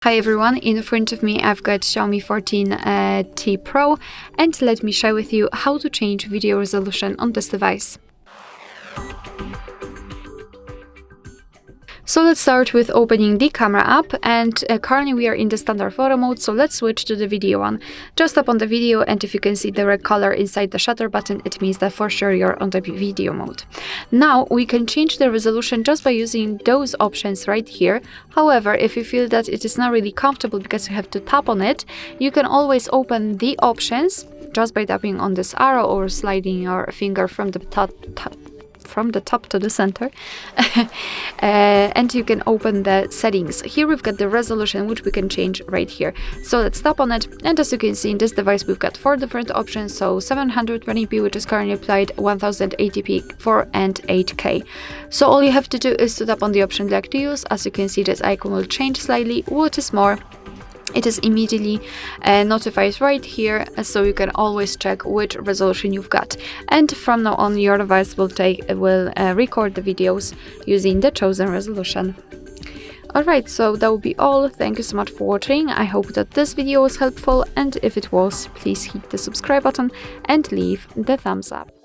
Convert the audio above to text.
Hi everyone, in front of me I've got Xiaomi 14T Pro, and let me share with you how to change video resolution on this device. So let's start with opening the camera app, and currently we are in the standard photo mode, so let's switch to the video one. Just tap on the video, and if you can see the red color inside the shutter button, it means that for sure you're on the video mode. Now we can change the resolution just by using those options right here. However, if you feel that it is not really comfortable because you have to tap on it, you can always open the options just by tapping on this arrow or sliding your finger from the top to the center and you can open the settings. Here we've got the resolution, which we can change right here. So let's tap on it, and as you can see in this device we've got 4 different options. So 720p, which is currently applied, 1080p, 4 and 8K. So all you have to do is to tap on the option like to use. As you can see, this icon will change slightly. What is more, it is immediately notified right here, so you can always check which resolution you've got. And from now on, your device will record the videos using the chosen resolution. Alright, so that will be all. Thank you so much for watching. I hope that this video was helpful, and if it was, please hit the subscribe button and leave the thumbs up.